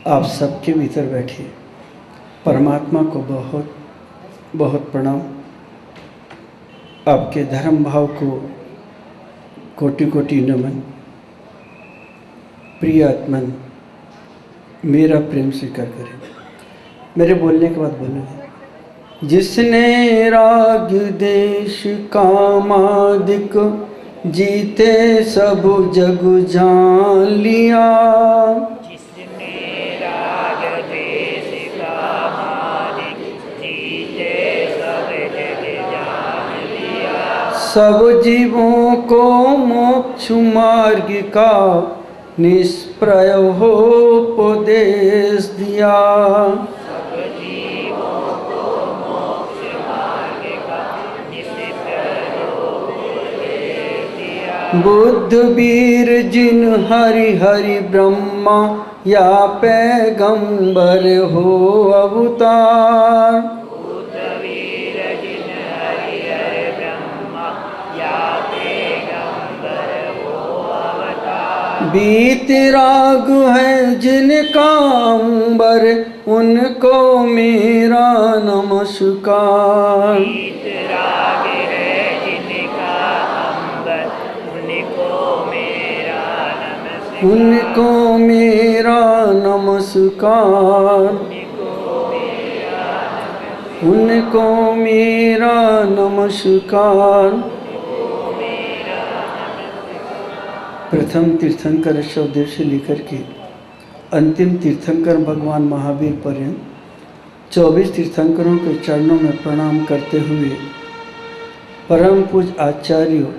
आप सबके भीतर बैठे परमात्मा को बहुत बहुत प्रणाम। आपके धर्म भाव को कोटि कोटि नमन। प्रिय आत्मन, मेरा प्रेम स्वीकार करें। मेरे बोलने के बाद बोलेंगे। जिसने राग देश कामादिक जीते सब जग जान लिया, जिसने राग देश कामादिक जीते सब जग जान लिया, सब जीवों को मोक्ष मार्ग का निष्प्रय हो उपदेश दिया। सब जीवों को मोक्ष मार्ग का निष्प्रय हो उपदेश दिया। बुद्ध वीर जिन हरि हरि ब्रह्मा या पैगंबर हो अवतार, बुद्ध वीर जिन हरि हरि ब्रह्मा या पैगंबर हो अवतार, बीतराग है जिनका अंबर उनको मेरा नमस्कार। वीतराग है जिनका अंबर उनको मेरा नमस्कार। उनको मेरा नमस्कार। उनको मेरा नमस्कार। प्रथम तीर्थंकर ऋषभदेव से लेकर के अंतिम तीर्थंकर भगवान महावीर पर्यंत 24 तीर्थंकरों के चरणों में प्रणाम करते हुए परम पूज्य आचार्य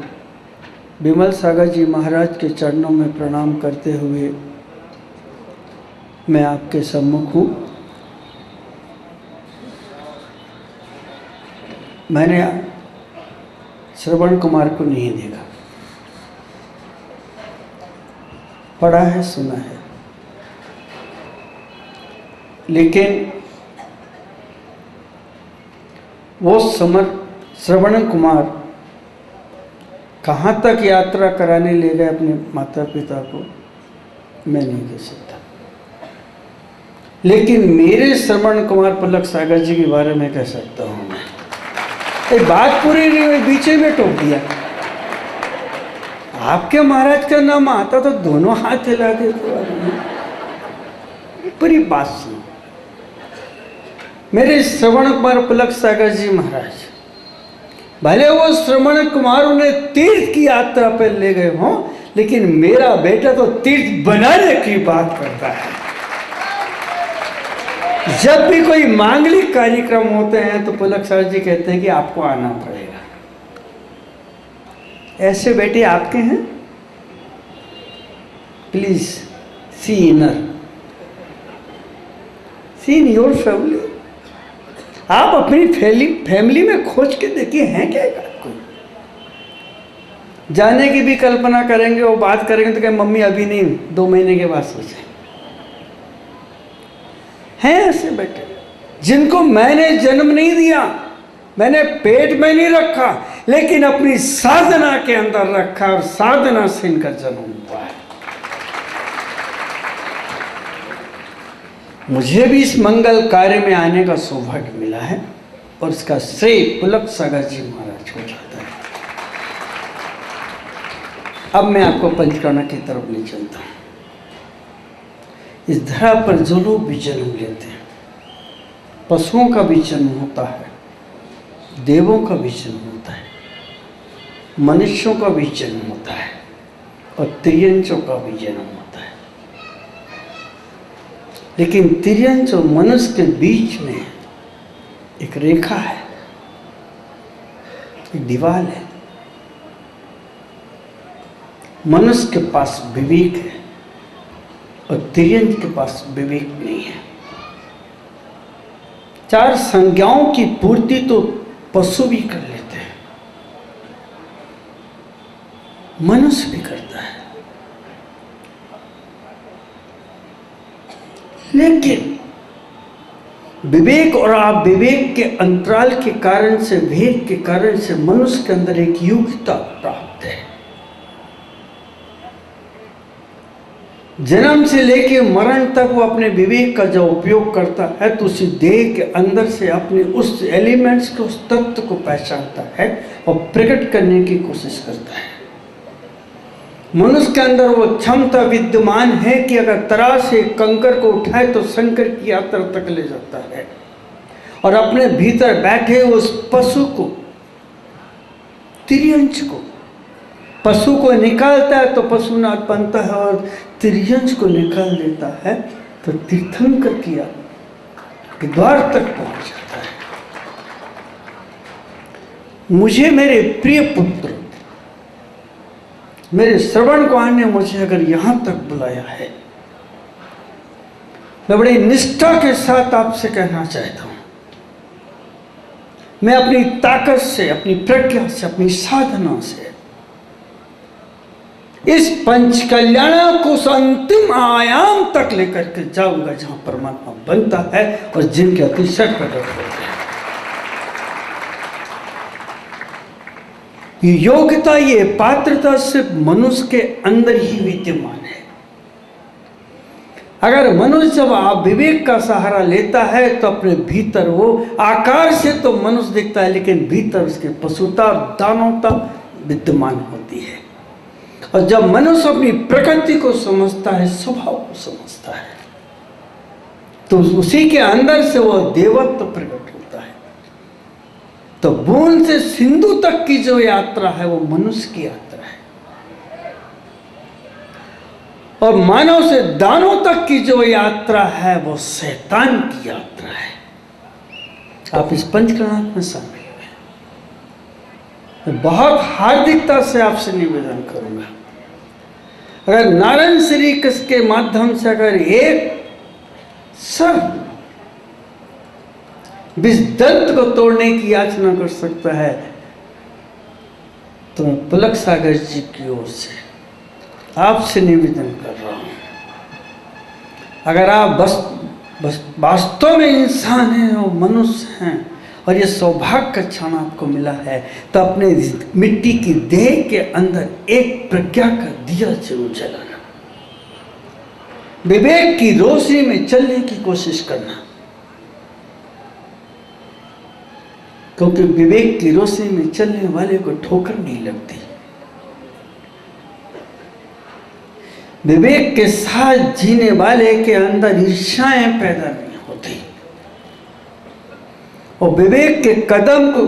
विमल सागर जी महाराज के चरणों में प्रणाम करते हुए मैं आपके सम्मुख हूँ। मैंने श्रवण कुमार को नहीं देखा, पढ़ा है, सुना है, लेकिन वो श्रवण कुमार कहाँ तक यात्रा कराने ले गए अपने माता पिता को मैं नहीं कह सकता, लेकिन मेरे श्रवण कुमार पलक सागर जी के बारे में कह सकता हूँ। मैं एक बात पूरी नहीं हुई, बीच में टोक दिया। आपके महाराज का नाम आता तो दोनों हाथ हिला देते। पूरी बात सुनो। मेरे श्रवण कुमार पलक सागर जी महाराज, भले वो श्रवण कुमार उन्हें तीर्थ की यात्रा पर ले गए हों, लेकिन मेरा बेटा तो तीर्थ बनाने की बात करता है। जब भी कोई मांगलिक कार्यक्रम होते हैं तो पलक सागर जी कहते हैं कि आपको आना पड़ेगा। ऐसे बेटे आपके हैं? Please see inner, see in your family. आप अपनी फैमिली में खोज के देखिए, हैं क्या कोई? जाने की भी कल्पना करेंगे, वो बात करेंगे तो कहें मम्मी अभी नहीं, 2 महीने के बाद सोचें। हैं ऐसे बेटे जिनको मैंने जन्म नहीं दिया, मैंने पेट में नहीं रखा, लेकिन अपनी साधना के अंदर रखा और साधना से इनका जन्म हुआ है। मुझे भी इस मंगल कार्य में आने का सौभाग्य मिला है और इसका श्रेय पुलक सागर जी महाराज को जाता है। अब मैं आपको पंचकर्म की तरफ ले चलता हूं। इस धरा पर जो लोग भी जन्म लेते हैं, पशुओं का भी जन्म होता है, देवों का भी जन्म होता है, मनुष्यों का भी जन्म होता है और तिर्यंचों का भी जन्म होता है। लेकिन तिर्यंच और मनुष्य के बीच में एक रेखा है, एक दीवार है। मनुष्य के पास विवेक है और तिर्यंच के पास विवेक नहीं है। 4 संज्ञाओं की पूर्ति तो पशु भी कर लेते हैं, मनुष्य भी करता है, लेकिन विवेक और अविवेक के अंतराल के कारण से, भेद के कारण से मनुष्य के अंदर एक योग्यता प्राप्त है। जन्म से लेके मरण तक वो अपने विवेक का जब उपयोग करता है तो उसी देह के अंदर से अपने उस एलिमेंट्स को, उस तत्व को पहचानता है और प्रकट करने की कोशिश करता है। मनुष्य के अंदर वो क्षमता विद्यमान है कि अगर तराश से कंकर को उठाए तो शंकर की यात्रा तक ले जाता है, और अपने भीतर बैठे उस पशु को, तिर्यंच को, पशु को निकालता है तो पशुनाथ बनता है, और तिर्यंच को निकाल देता है तो तीर्थंकर किया के द्वार तक पहुंच जाता है। मुझे मेरे प्रिय पुत्र, मेरे श्रवण कुमार ने मुझे अगर यहां तक बुलाया है, मैं बड़ी निष्ठा के साथ आपसे कहना चाहता हूं, मैं अपनी ताकत से, अपनी प्रज्ञा से, अपनी साधना से इस पंच कल्याण को अंतिम आयाम तक लेकर के जाऊंगा जहां परमात्मा बनता है और जिनके अतिशय प्रकट होते हैं। ये योग्यता, ये पात्रता सिर्फ मनुष्य के अंदर ही विद्यमान है। अगर मनुष्य जब आप विवेक का सहारा लेता है तो अपने भीतर वो आकार से तो मनुष्य दिखता है, लेकिन भीतर उसके पशुता और दानवता विद्यमान होती है। और जब मनुष्य अपनी प्रकृति को समझता है, स्वभाव को समझता है, तो उसी के अंदर से वो देवत्व प्रकट होता है। तो बूंद से सिंधु तक की जो यात्रा है वो मनुष्य की यात्रा है, और मानव से दानव तक की जो यात्रा है वो शैतान की यात्रा है। आप इस पंचकर्णात्मक में शामिल हुए। मैं बहुत हार्दिकता से आपसे निवेदन करूंगा, अगर नारायण श्री कृष्ण के माध्यम से अगर एक सर विष दंत को तोड़ने की याचना कर सकता है तो मैं पुलक सागर जी की ओर से आपसे निवेदन कर रहा हूं, अगर आप बस वास्तव में इंसान हैं और मनुष्य हैं और ये सौभाग्य का क्षण आपको मिला है, तो अपने मिट्टी की देह के अंदर एक प्रज्ञा का दिया जरूर जलाना, विवेक की रोशनी में चलने की कोशिश करना, क्योंकि विवेक की रोशनी में चलने वाले को ठोकर नहीं लगती। विवेक के साथ जीने वाले के अंदर ईर्ष्याएं पैदा नहीं होती, और विवेक के कदम को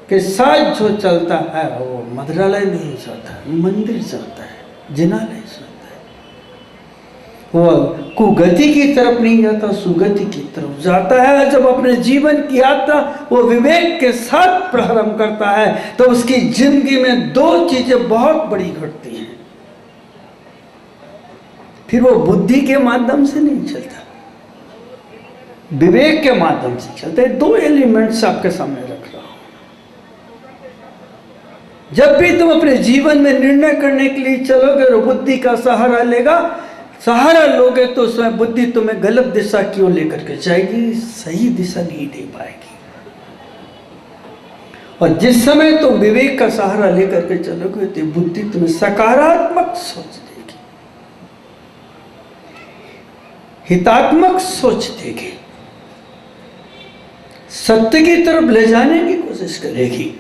के साथ जो चलता है वो मदिरालय नहीं जाता, मंदिर जाता है, जिनालय जाता है। वो कुगति की तरफ नहीं जाता, सुगति की तरफ जाता है। जब अपने जीवन की यात्रा वो विवेक के साथ प्रारंभ करता है तो उसकी जिंदगी में दो चीजें बहुत बड़ी घटती हैं। फिर वो बुद्धि के माध्यम से नहीं चलता, विवेक के माध्यम से चलता है। दो एलिमेंट्स आपके सामने रख रहा हूं। जब भी तुम अपने जीवन में निर्णय करने के लिए चलोगे और बुद्धि का सहारा लोगे तो उसमें बुद्धि तुम्हें गलत दिशा की ओर लेकर के जाएगी, सही दिशा नहीं दे पाएगी। और जिस समय तुम विवेक का सहारा लेकर के चलोगे तो बुद्धि तुम्हें सकारात्मक सोच देगी, हितात्मक सोच देगी, सत्य की तरफ ले जाने की कोशिश करेगी।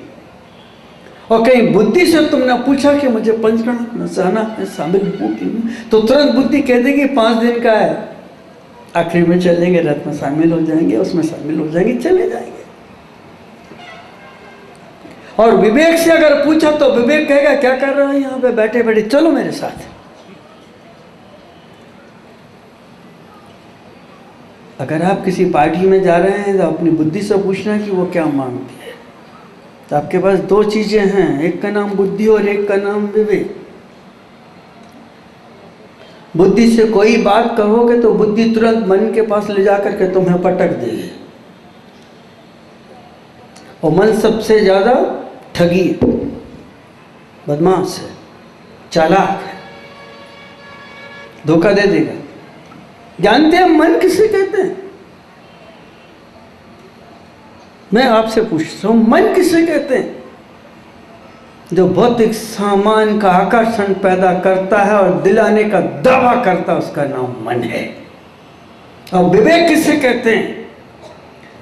और कहीं बुद्धि से तुमने पूछा कि मुझे पंचकर्म में जाना है, शामिल हूं कि नहीं, तो तुरंत बुद्धि कह देगी 5 दिन का है, आखिरी में चलेंगे, रथ में शामिल हो जाएंगे, उसमें शामिल हो जाएंगे, चले जाएंगे। और विवेक से अगर पूछा तो विवेक कहेगा क्या कर रहे हो यहाँ पे बैठे बैठे, चलो मेरे साथ। अगर आप किसी पार्टी में जा रहे हैं तो अपनी बुद्धि से पूछना कि वो क्या मांगती है। तो आपके पास 2 चीजें हैं, एक का नाम बुद्धि और एक का नाम विवेक। बुद्धि से कोई बात कहोगे तो बुद्धि तुरंत मन के पास ले जाकर के तुम्हें पटक देगी, और मन सबसे ज्यादा ठगी है, बदमाश है, चालाक है, धोखा दे देगा। जानते हैं मन किसे कहते हैं? मैं आपसे पूछता हूं, मन किसे कहते हैं? जो भौतिक सामान का आकर्षण पैदा करता है और दिलाने का दावा करता है, उसका नाम मन है। और विवेक किसे कहते हैं?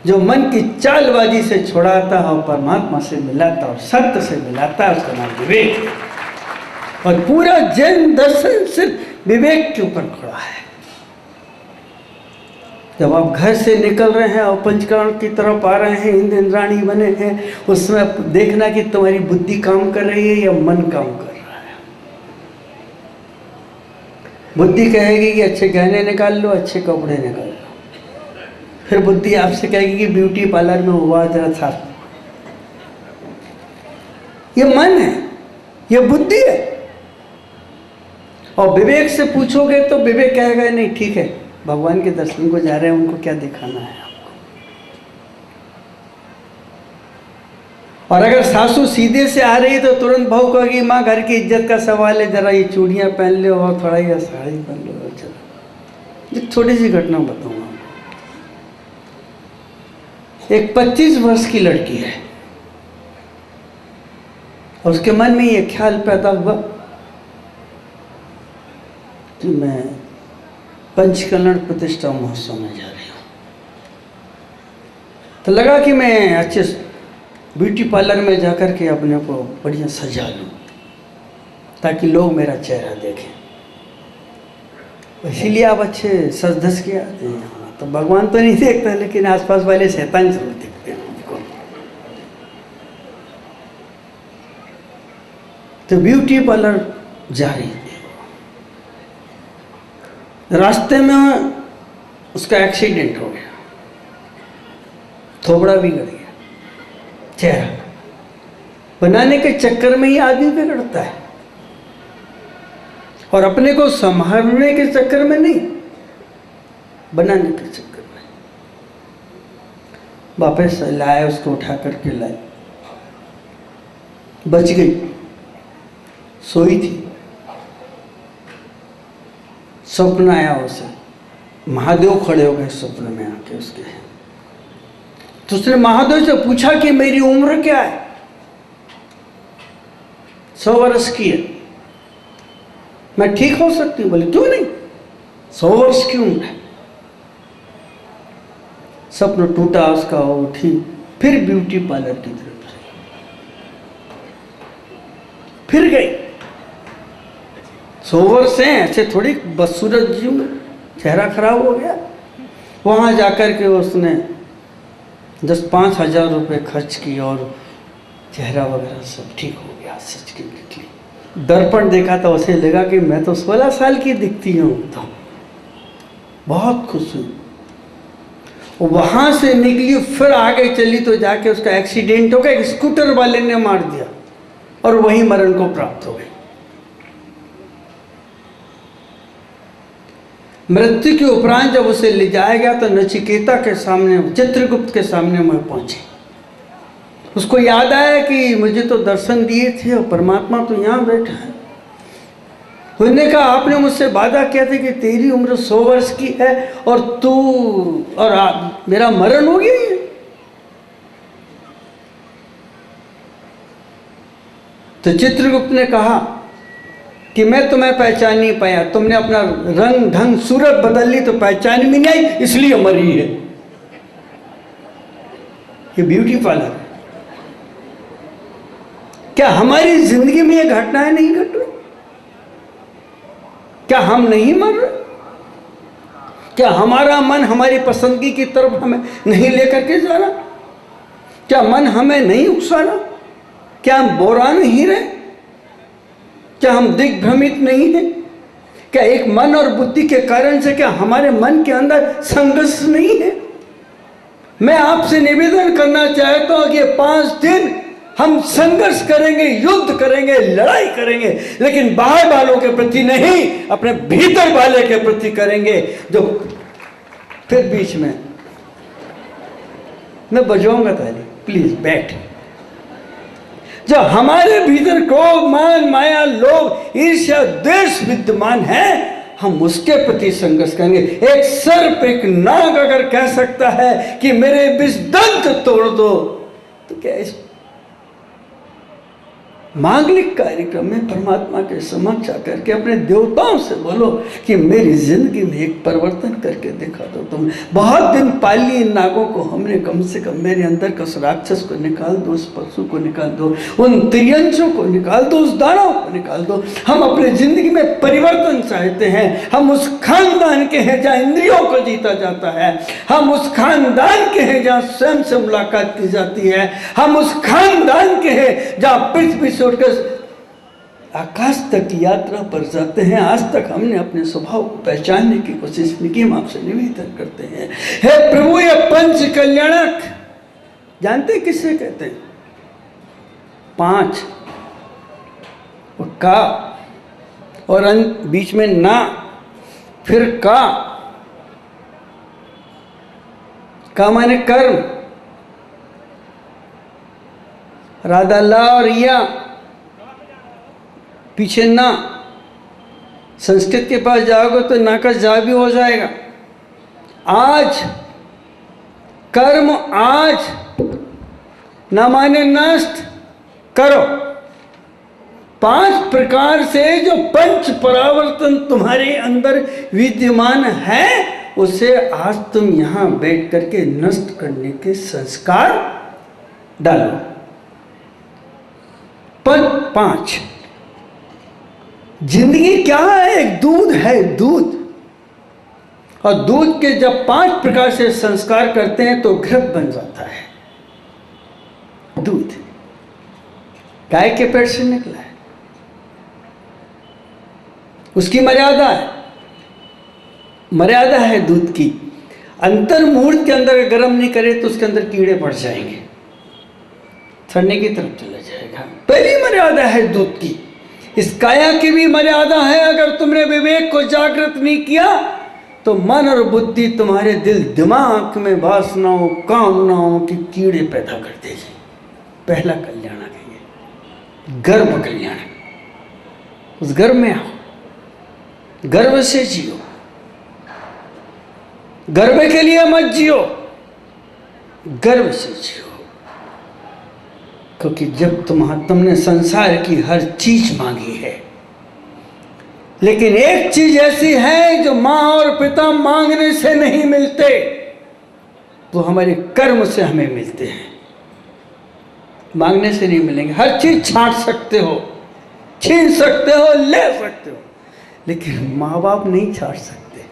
जो मन की चालबाजी से छुड़ाता है और परमात्मा से मिलाता है और सत्य से मिलाता है, उसका नाम विवेक। और पूरा जैन दर्शन सिर्फ विवेक के ऊपर खड़ा है। जब आप घर से निकल रहे हैं और पंचकरण की तरफ आ रहे हैं, इंद्राणी बने हैं, उसमें देखना कि तुम्हारी बुद्धि काम कर रही है या मन काम कर रहा है। बुद्धि कहेगी कि अच्छे गहने निकाल लो, अच्छे कपड़े निकाल लो। फिर बुद्धि आपसे कहेगी कि ब्यूटी पार्लर में हुआ जरा था। ये मन है, ये बुद्धि है। और विवेक से पूछोगे तो विवेक कहेगा नहीं ठीक है, भगवान के दर्शन को जा रहे हैं, उनको क्या दिखाना है आपको। और अगर सासू सीधे से आ रही तो तुरंत बहू कहेगी माँ घर की इज्जत का सवाल है, जरा ये चूड़ियाँ पहन लो और थोड़ा ये साड़ी पहन लो। चलो एक छोटी सी घटना बताऊंगा। एक 25 वर्ष की लड़की है और उसके मन में ये ख्याल पैदा हुआ कि मैं पंचकल्याण प्रतिष्ठा महोत्सव में जा रही हूँ। तो लगा कि मैं अच्छे ब्यूटी पार्लर में जाकर के अपने को बढ़िया सजा लूँ ताकि लोग मेरा चेहरा देखें। इसीलिए आप अच्छे सज धज के आते हैं। तो भगवान तो नहीं देखता, लेकिन आसपास वाले शैतान जरूर दिखते हैं उनको। तो ब्यूटी पार्लर जा रही थी, रास्ते में उसका एक्सीडेंट हो गया, थोबड़ा बिगड़ गया, चेहरा बनाने के चक्कर में ही आदमी बिगड़ता है, और अपने को संभालने के चक्कर में नहीं, बनाने के चक्कर में। वापस लाए, उसको उठा करके लाए, बच गई, सोई थी। स्वप्न आया उसे, महादेव खड़े हो गए स्वप्न में आके उसके। तो उसने महादेव से पूछा कि मेरी उम्र क्या है? 100 वर्ष की है, मैं ठीक हो सकती हूँ? बोले क्यों नहीं, 100 वर्ष की उम्र है। स्वप्न टूटा उसका, उठी, फिर ब्यूटी पार्लर की तरफ से फिर गई। 100 वर्ष हैं, ऐसे थोड़ी बदसूरत जीव, चेहरा खराब हो गया। वहां जाकर के उसने 10-5 हजार रुपये खर्च किए और चेहरा वगैरह सब ठीक हो गया, सच की निकली। दर्पण देखा तो उसे लगा कि मैं तो 16 साल की दिखती हूँ। तो बहुत खुश हुई। वहां से निकली, फिर आगे चली तो जाके उसका एक्सीडेंट हो गया, एक स्कूटर वाले ने मार दिया और वहीं मरण को प्राप्त हो गई। मृत्यु के उपरांत जब उसे ले जाया गया तो नचिकेता के सामने, चित्रगुप्त के सामने मैं पहुंची। उसको याद आया कि मुझे तो दर्शन दिए थे और परमात्मा तो यहाँ बैठा है। उसने कहा आपने मुझसे वादा किया था कि तेरी उम्र 100 वर्ष की है और तू और मेरा मरण हो गया है। तो चित्रगुप्त ने कहा कि मैं तुम्हें पहचान नहीं पाया, तुमने अपना रंग ढंग सूरत बदल ली तो पहचान भी नहीं आई, इसलिए मरी है। ये ब्यूटी पार्लर है। क्या हमारी जिंदगी में ये घटनाएं नहीं घट रही? क्या हम नहीं मर रहे? क्या हमारा मन हमारी पसंदगी की तरफ हमें नहीं लेकर के जा रहा? क्या मन हमें नहीं उकसा रहा? क्या हम बोरा नहीं रहे? क्या हम दिग्भ्रमित नहीं हैं? क्या एक मन और बुद्धि के कारण से क्या हमारे मन के अंदर संघर्ष नहीं है? मैं आपसे निवेदन करना चाहता हूं कि 5 दिन हम संघर्ष करेंगे, युद्ध करेंगे, लड़ाई करेंगे, लेकिन बाहर वालों के प्रति नहीं, अपने भीतर वाले के प्रति करेंगे। जो फिर बीच में मैं बजाऊंगा ताली, प्लीज बैठ। जो हमारे भीतर क्रोध, मान, माया, लोभ, ईर्ष्या, द्वेष विद्यमान है, हम उसके प्रति संघर्ष करेंगे। एक सर्प, एक नाग अगर कह सकता है कि मेरे विष दंत तोड़ दो, तो क्या मांगलिक कार्यक्रम में परमात्मा के समक्ष आकर के अपने देवताओं से बोलो कि मेरी जिंदगी में एक परिवर्तन करके दिखा दो तुम। बहुत दिन पाली इन नागों को हमने, कम से कम मेरे अंदर का उस राक्षस को निकाल दो, उस पशु को निकाल दो, उन त्रियंशों को निकाल दो, उस दानव को निकाल दो। हम अपने जिंदगी में परिवर्तन चाहते हैं। हम उस खानदान के हैं जहाँ इंद्रियों को जीता जाता है। हम उस खानदान के हैं जहाँ स्वयं से मुलाकात की जाती है। हम उस खानदान के हैं जहाँ पृथ्वी से उठकर आकाश तक की यात्रा पर जाते हैं। आज तक हमने अपने स्वभाव को पहचानने की कोशिश नहीं की। हम आपसे निवेदन करते हैं, हे प्रभु, ये पंच कल्याणक जानते किसे कहते हैं? 5 का और बीच में ना, फिर का माने कर्म, राधा ला और या, पीछे ना। संस्कृत के पास जाओगे तो ना का जा भी हो जाएगा। आज कर्म, आज ना माने नष्ट करो। 5 प्रकार से जो पंच परावर्तन तुम्हारे अंदर विद्यमान है, उसे आज तुम यहां बैठ करके नष्ट करने के संस्कार डालो। 5 जिंदगी क्या है? एक दूध है, दूध। और दूध के जब 5 प्रकार से संस्कार करते हैं तो घृत बन जाता है। दूध गाय के पेट से निकला है, उसकी मर्यादा है, मर्यादा है दूध की। अंतर मुहूर्त के अंदर गर्म नहीं करे तो उसके अंदर कीड़े पड़ जाएंगे, सड़ने की तरफ चला जाएगा। पहली मर्यादा है दूध की। इस काया की भी मर्यादा है। अगर तुमने विवेक को जागृत नहीं किया तो मन और बुद्धि तुम्हारे दिल दिमाग में वासनाओं, कामनाओं की कीड़े पैदा कर देगी। पहला कल्याण है गर्भ कल्याण। उस गर्भ में आओ, गर्भ से जियो। गर्भ के लिए मत जियो, गर्भ से जियो। क्योंकि जब तुमने संसार की हर चीज मांगी है, लेकिन एक चीज ऐसी है जो मां और पिता मांगने से नहीं मिलते, वो हमारे कर्म से हमें मिलते हैं। मांगने से नहीं मिलेंगे। हर चीज छांट सकते हो, छीन सकते हो, ले सकते हो, लेकिन माँ बाप नहीं छांट सकते।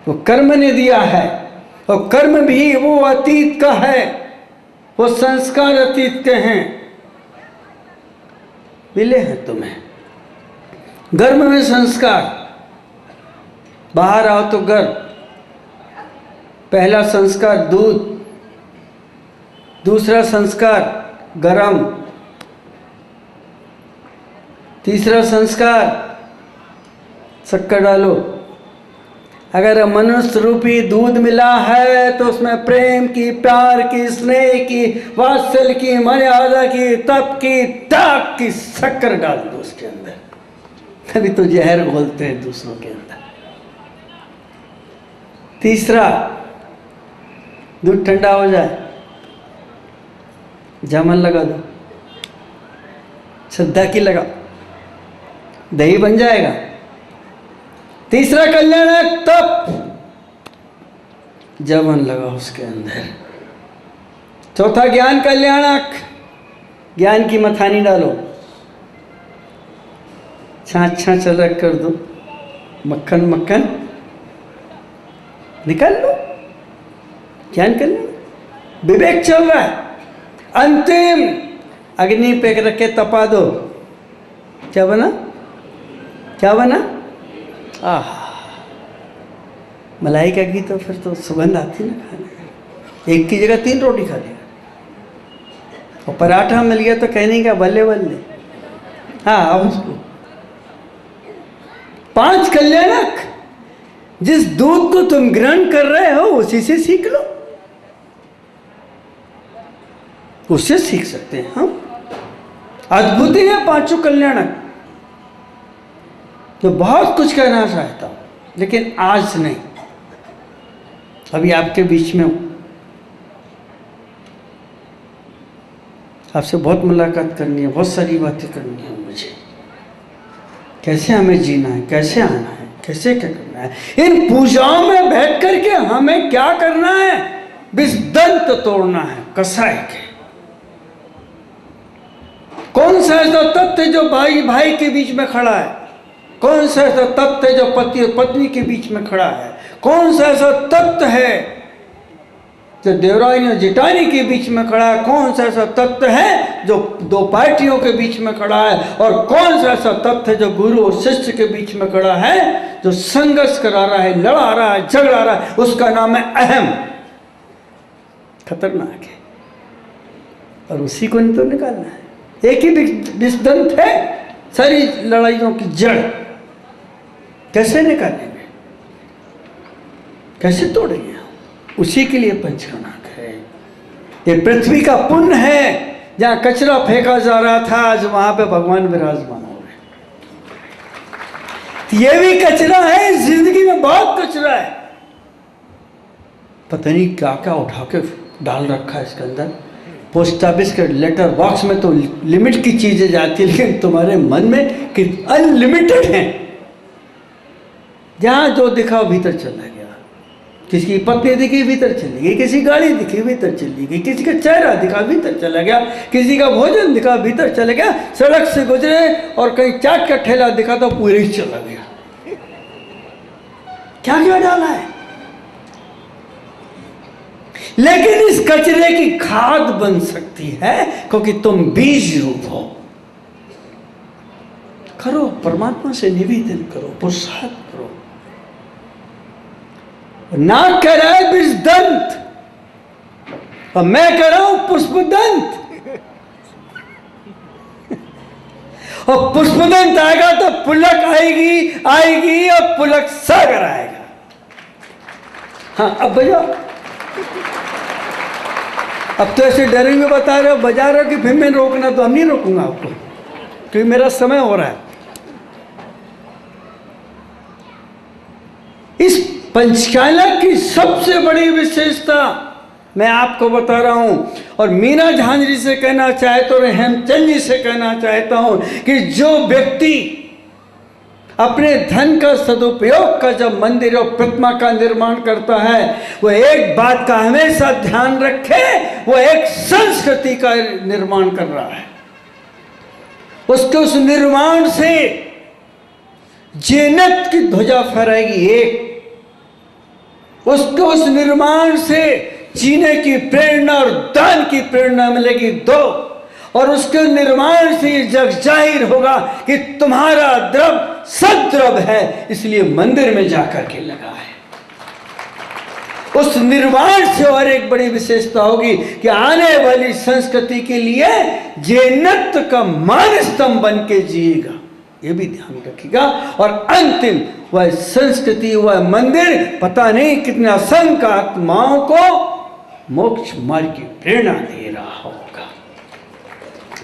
वो कर्म ने दिया है, और कर्म भी वो अतीत का है, वो संस्कार अतीत के हैं, मिले हैं तुम्हें। गर्भ में संस्कार, बाहर आओ तो गर्भ। पहला संस्कार दूध, दूसरा संस्कार गरम, तीसरा संस्कार शक्कर डालो। अगर मनुष्य रूपी दूध मिला है तो उसमें प्रेम की, प्यार की, स्नेह की, वात्सल्य की, मर्यादा की, तप की, त्याग की शक्कर डाल दो उसके अंदर। तभी तो जहर घोलते हैं दूसरों के अंदर। तीसरा, दूध ठंडा हो जाए, जामन लगा दो, श्रद्धा की लगा, दही बन जाएगा। तीसरा कल्याण है तप, जवन लगा उसके अंदर। चौथा ज्ञान कल्याणक, ज्ञान की मथानी डालो, छाछ छाछ अलग कर दो, मक्खन मक्खन निकाल लो, ज्ञान कल्याण। विवेक चल रहा है, अंतिम अग्नि पे रख के तपा दो। क्या बना? क्या बना? आह, मलाई का घी, तो फिर तो सुगंध आती ना खाने। एक की जगह 3 रोटी खा लिया, और पराठा मिल गया तो कहने का बल्ले बल्ले। हाँ, अब उसको 5 कल्याणक, जिस दूध को तुम ग्रहण कर रहे हो उसी से सीख लो, उससे सीख सकते हैं हम। अद्भुत ही है 5 कल्याणक। तो बहुत कुछ कहना चाहता हूं, लेकिन आज नहीं, अभी आपके बीच में हूं। आपसे बहुत मुलाकात करनी है, बहुत सारी बातें करनी है मुझे। कैसे हमें जीना है, कैसे आना है, कैसे क्या करना है, इन पूजाओं में बैठ करके हमें क्या करना है? विषदंत तोड़ना है कसाई के। कौन सा ऐसा तथ्य जो भाई भाई के बीच में खड़ा है? कौन सा ऐसा तथ्य जो पति और पत्नी के बीच में खड़ा है? कौन सा ऐसा तथ्य है जो देवरानी और जेठानी के बीच में खड़ा है? कौन सा ऐसा तथ्य है जो दो पार्टियों के बीच में खड़ा है? और कौन सा ऐसा तथ्य जो गुरु और शिष्य के बीच में खड़ा है, जो संघर्ष करा रहा है, लड़ा रहा है, झगड़ा रहा है? उसका नाम है अहम। खतरनाक है, और उसी को नहीं तो निकालना है। एक ही विषदंत है सारी लड़ाइयों की जड़। कैसे निकालेंगे, कैसे तोड़ेंगे? उसी के लिए पंचकर्णाक है। ये पृथ्वी का पुण्य है, जहां कचरा फेंका जा रहा था, आज वहां पे भगवान विराजमान हो रहे। ये भी कचरा है, जिंदगी में बहुत कचरा है। पता नहीं क्या क्या उठा के डाल रखा है इसके अंदर। पोस्ट ऑफिस के लेटर बॉक्स में तो लिमिट की चीजें जाती है, लेकिन तुम्हारे मन में कि अनलिमिटेड है। जहां जो दिखा भीतर चला गया। किसी की पत्नी दिखी भीतर चली गई, किसी गाड़ी दिखी भीतर चली गई, किसी का चेहरा दिखा भीतर चला गया, किसी का भोजन दिखा भीतर चला गया, सड़क से गुजरे और कहीं चाट का ठेला दिखा तो पूरे ही चला गया। क्या क्या डाला है? लेकिन इस कचरे की खाद बन सकती है, क्योंकि तुम बीज रूप हो। करो, परमात्मा से निवेदन करो, पुरुषार्थ करो। नाक कह रहा है विषदंत, और मैं कह रहा हूं पुष्पदंत। और पुष्पदंत आएगा तो पुलक आएगी और पुलक सागर आएगा। हाँ, अब बजाओ। अब तो ऐसे डरे हुए बता रहे हो, बजा रहे हो कि फिर मैं रोकना, तो हम नहीं रोकूंगा आपको, क्योंकि मेरा समय हो रहा है। इस पंचकालक की सबसे बड़ी विशेषता मैं आपको बता रहा हूं, और मीना झांझरी से कहना चाहता हूं, हेमचंद जी से कहना चाहता हूं कि जो व्यक्ति अपने धन का सदुपयोग का जब मंदिर और प्रतिमा का निर्माण करता है, वो एक बात का हमेशा ध्यान रखे, वो एक संस्कृति का निर्माण कर रहा है। उसके उस निर्माण से जेनत की ध्वजा फहराएगी एक, उसके उस निर्माण से जीने की प्रेरणा और दान की प्रेरणा मिलेगी दो, और उसके निर्माण से ये जग जाहिर होगा कि तुम्हारा द्रव सद्रव है, इसलिए मंदिर में जाकर के लगा है। उस निर्माण से और एक बड़ी विशेषता होगी कि आने वाली संस्कृति के लिए जेनत का मान स्तंभ बन के जिएगा, ये भी ध्यान रखिएगा। और अंतिम वह संस्कृति, वह मंदिर पता नहीं कितने असंख्य आत्माओं को मोक्ष मार्ग की प्रेरणा दे रहा होगा।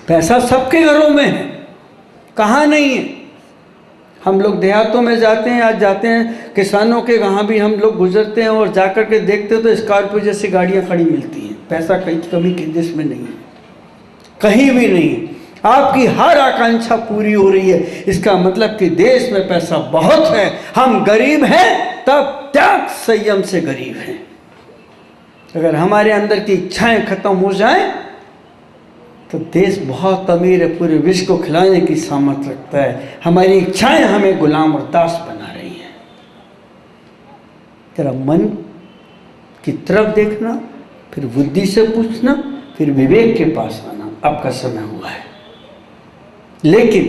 पैसा सबके घरों में है, कहाँ नहीं है। हम लोग देहातों में जाते हैं, आज जाते हैं किसानों के वहाँ भी हम लोग गुजरते हैं और जाकर के देखते हैं तो स्कॉर्पियो जैसी गाड़ियाँ खड़ी मिलती हैं। पैसा कहीं कमी के देश में नहीं है, कहीं भी नहीं है। आपकी हर आकांक्षा पूरी हो रही है, इसका मतलब कि देश में पैसा बहुत है। हम गरीब हैं, तब त्याग संयम से गरीब हैं। अगर हमारे अंदर की इच्छाएं खत्म हो जाएं तो देश बहुत अमीर है, पूरे विश्व को खिलाने की सामर्थ्य रखता है। हमारी इच्छाएं हमें गुलाम और दास बना रही हैं। तेरा मन की तरफ देखना, फिर बुद्धि से पूछना, फिर विवेक के पास आना। आपका समय हुआ है, लेकिन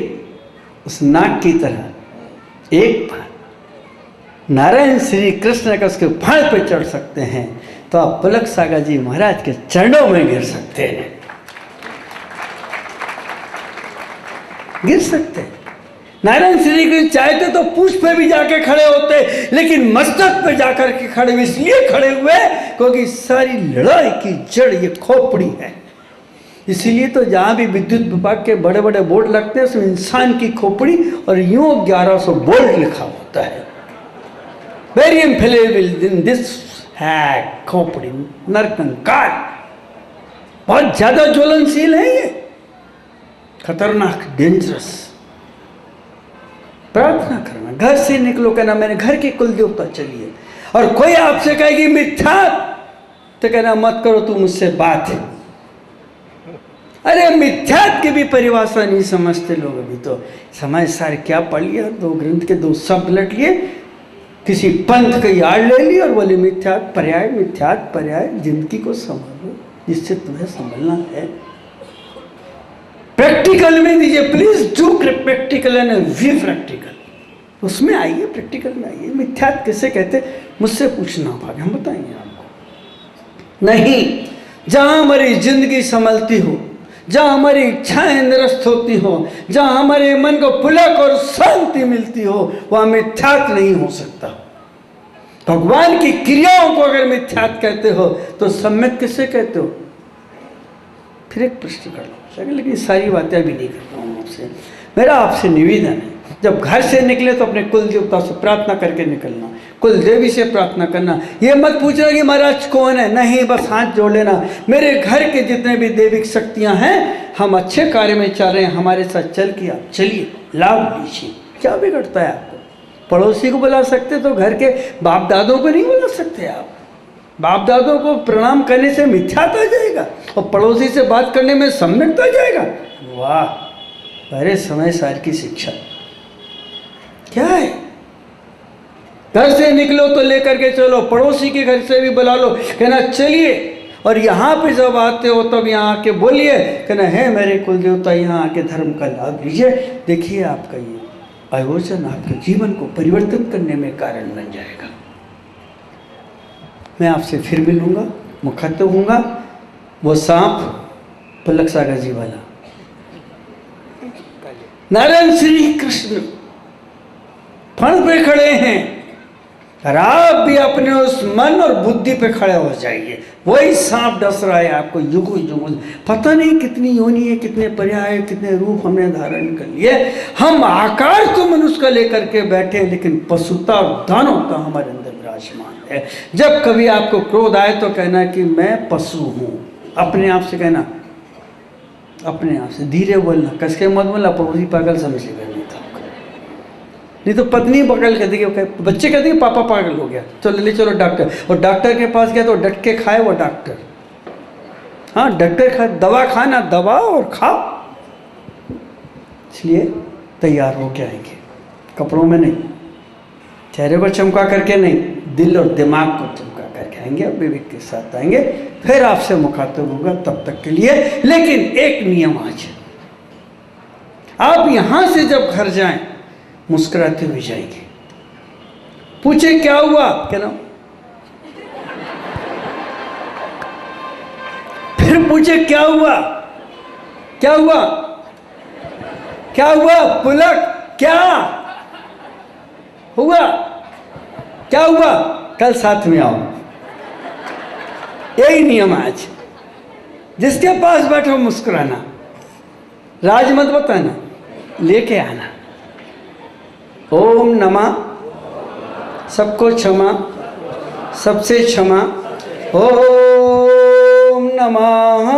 उस नाग की तरह एक बार नारायण श्री कृष्ण का उसके फाड़ पे चढ़ सकते हैं तो आप पुलक सागर जी महाराज के चरणों में गिर सकते हैं, गिर सकते हैं। नारायण श्री कृष्ण चाहते तो पूछ पे भी जाके खड़े होते, लेकिन मस्तक पे जाकर के खड़े इसलिए खड़े हुए क्योंकि सारी लड़ाई की जड़ ये खोपड़ी है। इसीलिए तो जहाँ भी विद्युत विभाग के बड़े बड़े बोर्ड लगते हैं उसमें इंसान की खोपड़ी और यूं 1100 बोल्ट लिखा होता है। वेरी इनफेलेबल इन दिस है खोपड़ी, नरकंकाल। बहुत ज्यादा ज्वलनशील है ये, खतरनाक, डेंजरस। प्रार्थना करना, घर से निकलो, कहना मैंने घर के कुल देवता चलिए, और कोई आपसे कहेगी मिथ्या, तो कहना मत करो, तू मुझसे बात है। अरे मिथ्यात की भी परिभाषा नहीं समझते लोग अभी तो। समय सारे क्या पढ़ लिया, 2 ग्रंथ के 2 शब्द लट लिए, किसी पंथ की आड़ ले ली और बोले मिथ्यात पर्याय। जिंदगी को संभालो जिससे तुम्हें संभलना है। प्रैक्टिकल में दीजिए please, do practical and we practical, उसमें आइए, प्रैक्टिकल में आइए। मिथ्यात किसे कहते, मुझसे पूछना भाग, हम बताएंगे आपको। नहीं, जहां हमारी जिंदगी संभलती हो, जहां हमारी इच्छाएं निरस्त होती हो, जहां हमारे मन को पुलक और शांति मिलती हो, वहां मिथ्यात नहीं हो सकता। भगवान की क्रियाओं को अगर मिथ्यात कहते हो तो सम्यक किसे कहते हो? फिर एक प्रश्न कर लो, लेकिन सारी बातें अभी नहीं करता हूँ आपसे। मेरा आपसे निवेदन है, जब घर से निकले तो अपने कुल देवता से प्रार्थना करके निकलना, कुल देवी से प्रार्थना करना। ये मत पूछना कि महाराज कौन है, नहीं, बस हाथ जोड़ लेना। मेरे घर के जितने भी देविक शक्तियां हैं, हम अच्छे कार्य में चल रहे हैं, हमारे साथ चल के आप चलिए, लाभ लीजिए। क्या बिगड़ता है आपको? पड़ोसी को बुला सकते तो घर के बाप दादों को नहीं बुला सकते आप? बाप दादों को प्रणाम करने से मिथ्यात आ जाएगा और पड़ोसी से बात करने में सम्यकता आ जाएगा। वाह, अरे समय सार की शिक्षा क्या है। घर से निकलो तो लेकर के चलो, पड़ोसी के घर से भी बुला लो, कहना चलिए, और यहाँ पे जब आते हो तब यहाँ आके बोलिए, कहना है मेरे कुल देवता, यहाँ आके धर्म का लाभ लीजिए। देखिए आपका ये आयोजन आपके जीवन को परिवर्तित करने में कारण बन जाएगा। मैं आपसे फिर मिलूंगा, मुखातिब होऊंगा। वो सांप पलक सागर जी वाला, नारायण श्री कृष्ण फण पे खड़े हैं, और आप भी अपने उस मन और बुद्धि पे खड़े हो जाइए। वही सांप डस रहा है आपको युगों युगों, पता नहीं कितनी योनि है, कितने पर्याय, कितने रूप हमने धारण कर लिए। हम आकार तो मनुष्य का लेकर के बैठे, लेकिन पशुता और दानवता हमारे अंदर विराजमान है। जब कभी आपको क्रोध आए तो कहना कि मैं पशु हूँ, अपने आप से कहना, अपने आप से धीरे बोलना, कसके मत बोलना, पड़ोसी पागल समझ लेगा नहीं तो पत्नी पागल कहती है, बच्चे कहते हैं पापा पागल हो गया, चलो ले चलो डॉक्टर, और डॉक्टर के पास गया तो डट के खाए वो डॉक्टर। हाँ, डॉक्टर खा, दवा खाना, दवा और खाओ। इसलिए तैयार हो के आएंगे, कपड़ों में नहीं, चेहरे को चमका करके नहीं, दिल और दिमाग को चमका करके आएंगे, और विवेक के साथ आएंगे। फिर आपसे मुखातिब होगा, तब तक के लिए। लेकिन एक नियम आज, आप यहां से जब घर जाएं मुस्कुराते हुए जाएंगे। पूछे क्या हुआ, कहना, फिर पूछे क्या हुआ, क्या हुआ, क्या हुआ, पुलक क्या हुआ, क्या हुआ, कल साथ में आओ। यही नियम आज, जिसके पास बैठो मुस्कुराना, राज मत बताना, लेके आना। ओम नमः, सबको क्षमा, सबसे क्षमा। ओम नमः